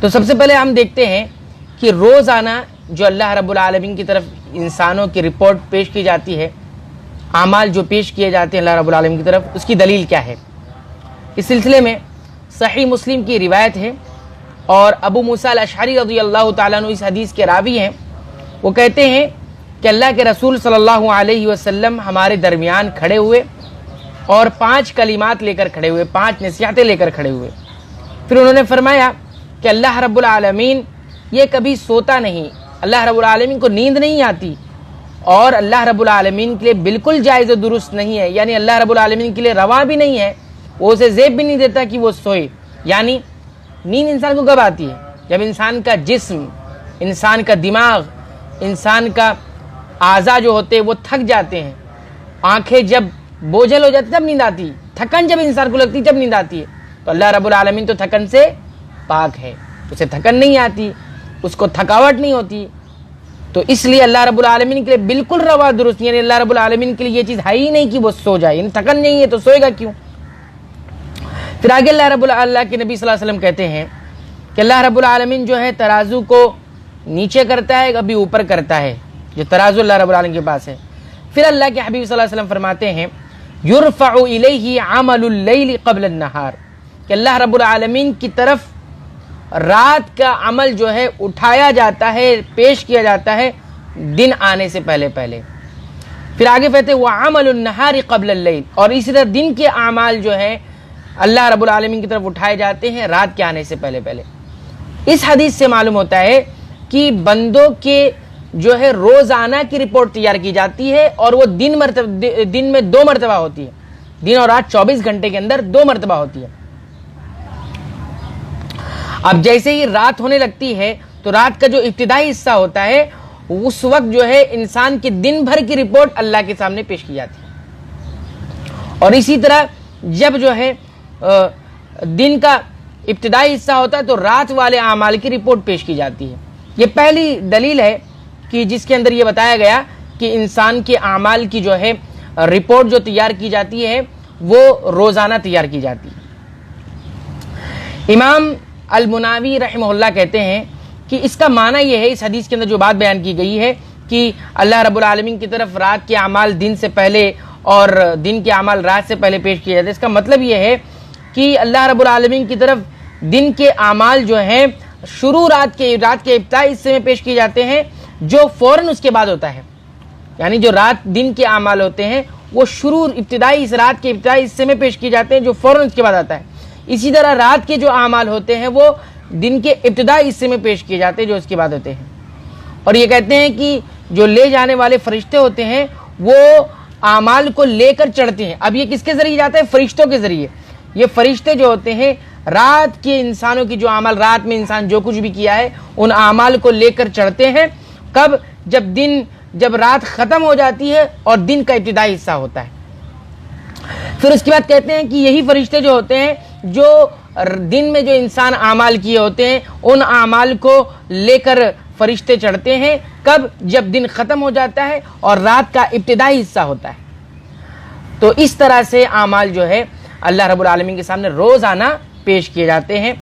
تو سب سے پہلے ہم دیکھتے ہیں کہ روزانہ جو اللہ رب العالمین کی طرف انسانوں کی رپورٹ پیش کی جاتی ہے، اعمال جو پیش کیے جاتے ہیں اللہ رب العالمین کی طرف، اس کی دلیل کیا ہے؟ اس سلسلے میں صحیح مسلم کی روایت ہے، اور ابو موسیٰ الاشعری رضی اللہ تعالیٰ عنہ اس حدیث کے راوی ہیں۔ وہ کہتے ہیں کہ اللہ کے رسول صلی اللہ علیہ وسلم ہمارے درمیان کھڑے ہوئے اور 5 کلمات لے کر کھڑے ہوئے، 5 نصیحتیں لے کر کھڑے ہوئے۔ پھر انہوں نے فرمایا کہ اللہ رب العالمین یہ کبھی سوتا نہیں، اللہ رب العالمین کو نیند نہیں آتی، اور اللہ رب العالمین کے لیے بالکل جائز و درست نہیں ہے، یعنی اللہ رب العالمین کے لیے روا بھی نہیں ہے، وہ اسے زیب بھی نہیں دیتا کہ وہ سوئے۔ یعنی نیند انسان کو کب آتی ہے؟ جب انسان کا جسم، انسان کا دماغ، انسان کا اعضاء جو ہوتے ہیں وہ تھک جاتے ہیں، آنکھیں جب بوجھل ہو جاتی تب نیند آتی، تھکن جب انسان کو لگتی تب نیند آتی ہے۔ تو اللہ رب العالمین تو تھکن سے پاک ہے، اسے تھکن نہیں آتی، اس کو تھکاوٹ نہیں ہوتی، تو اس لیے اللہ رب العالمین کے لیے بالکل روا درست، یعنی اللہ رب العالمین کے لیے یہ چیز ہے ہی نہیں کہ وہ سو جائے، یعنی تھکن نہیں ہے تو سوئے گا کیوں؟ پھر آگے اللہ کے نبی صلی اللہ علیہ وسلم کہتے ہیں کہ اللہ رب العالمین جو ہے ترازو کو نیچے کرتا ہے، کبھی اوپر کرتا ہے، جو ترازو اللہ رب العالمین کے پاس ہے۔ پھر اللہ کے حبیب صلی اللہ علیہ وسلم فرماتے ہیں یرفع الیہ عمل اللیل قبل النہار، کہ اللہ رب العالمین کی طرف رات کا عمل جو ہے اٹھایا جاتا ہے، پیش کیا جاتا ہے دن آنے سے پہلے پہلے۔ پھر آگے کہتے ہیں وعمل النہار قبل اللیل، اور اسی طرح دن کے اعمال جو ہے اللہ رب العالمین کی طرف اٹھائے جاتے ہیں رات کے آنے سے پہلے پہلے۔ اس حدیث سے معلوم ہوتا ہے کہ بندوں کے جو ہے روزانہ کی رپورٹ تیار کی جاتی ہے، اور وہ دن میں 2 مرتبہ ہوتی ہے، دن اور رات 24 گھنٹے کے اندر 2 مرتبہ ہوتی ہے۔ اب جیسے ہی رات ہونے لگتی ہے تو رات کا جو ابتدائی حصہ ہوتا ہے اس وقت جو ہے انسان کی دن بھر کی رپورٹ اللہ کے سامنے پیش کی جاتی ہے، اور اسی طرح جب جو ہے دن کا ابتدائی حصہ ہوتا ہے تو رات والے اعمال کی رپورٹ پیش کی جاتی ہے۔ یہ پہلی دلیل ہے کہ جس کے اندر یہ بتایا گیا کہ انسان کے اعمال کی جو ہے رپورٹ جو تیار کی جاتی ہے وہ روزانہ تیار کی جاتی ہے۔ امام المناوی رحمہ اللہ کہتے ہیں کہ اس کا معنی یہ ہے، اس حدیث کے اندر جو بات بیان کی گئی ہے کہ اللہ رب العالمین کی طرف رات کے اعمال دن سے پہلے اور دن کے اعمال رات سے پہلے پیش کیے جاتے ہیں، اس کا مطلب یہ ہے کہ اللہ رب العالمین کی طرف دن کے اعمال جو ہیں شروع رات کے ابتدائی حصے میں پیش کیے جاتے ہیں، جو فوراً اس کے بعد ہوتا ہے، یعنی جو دن کے اعمال ہوتے ہیں وہ اس رات کے ابتدائی حصے میں پیش کیے جاتے ہیں جو فوراً اس کے بعد آتا ہے۔ اسی طرح رات کے جو اعمال ہوتے ہیں وہ دن کے ابتدائی حصے میں پیش کیے جاتے ہیں جو اس کے بعد ہوتے ہیں۔ اور یہ کہتے ہیں کہ جو لے جانے والے فرشتے ہوتے ہیں وہ اعمال کو لے کر چڑھتے ہیں۔ اب یہ کس کے ذریعے جاتا ہے؟ فرشتوں کے ذریعے۔ یہ فرشتے جو ہوتے ہیں رات کے انسانوں کی جو اعمال رات میں انسان جو کچھ بھی کیا ہے ان اعمال کو لے کر چڑھتے ہیں، کب؟ جب رات ختم ہو جاتی ہے اور دن کا ابتدائی حصہ ہوتا ہے۔ پھر اس کے بعد کہتے ہیں کہ یہی فرشتے جو ہوتے ہیں جو دن میں جو انسان اعمال کیے ہوتے ہیں ان اعمال کو لے کر فرشتے چڑھتے ہیں، کب؟ جب دن ختم ہو جاتا ہے اور رات کا ابتدائی حصہ ہوتا ہے۔ تو اس طرح سے اعمال جو ہے اللہ رب العالمین کے سامنے روزانہ پیش کیے جاتے ہیں۔